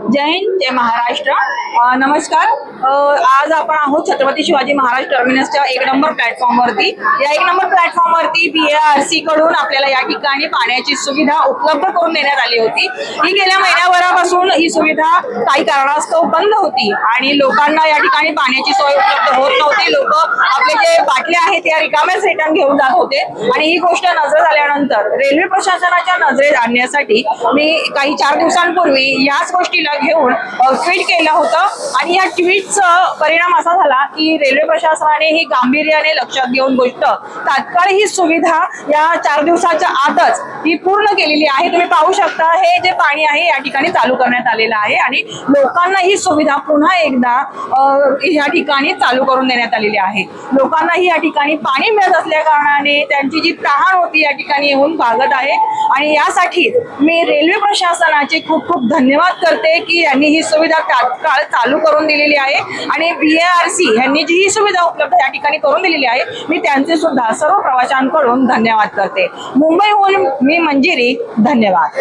जय हिंद, जय महाराष्ट्र. नमस्कार. आज आपण आहोत छत्रपती शिवाजी महाराज टर्मिनसच्या 1 नंबर प्लॅटफॉर्मवरती. या 1 नंबर प्लॅटफॉर्मवरती BARC कडून आपल्याला या ठिकाणी पाण्याची सुविधा उपलब्ध करून देण्यात आली होती. ही गेल्या महिन्याभरापासून ही सुविधा काही कारणास्तव बंद होती आणि लोकांना या ठिकाणी पाण्याची सोय उपलब्ध होत नव्हती. लोक आपले जे बाटल्या आहेत त्या रिकाम्याच रिटर्न घेऊन जात होते आणि ही गोष्ट नजर आल्यानंतर रेल्वे प्रशासनाच्या नजरेत आणण्यासाठी मी काही 4 दिवसांपूर्वी याच गोष्टीला घेऊन ट्विट केलं होतं आणि या ट्विटचा परिणाम असा झाला की रेल्वे प्रशासनाने ही गांभीर्याने लक्षात घेऊन गोष्ट तात्काळ ही सुविधा या 4 दिवसाच्या आतच ही पूर्ण केलेली आहे. तुम्ही पाहू शकता हे जे पाणी आहे या ठिकाणी चालू करण्यात आलेलं आहे आणि लोकांना ही सुविधा पुन्हा एकदा या ठिकाणी चालू करून देण्यात आलेली आहे. लोकांनाही या ठिकाणी पाणी मिळत असल्या कारणाने त्यांची जी तहान होती या ठिकाणी येऊन भागत आहे आणि यासाठी मी रेल्वे प्रशासनाचे खूप खूप धन्यवाद करते की यांनी ही सुविधा तात्काळ चालू करून दिलेली आहे आणि BARC यांनी जी ही सुविधा उपलब्ध या ठिकाणी करून दिलेली आहे मी त्यांचे सुद्धा सर्व प्रवाशांकडून धन्यवाद करते. मुंबईहून मी मंजिरी. धन्यवाद.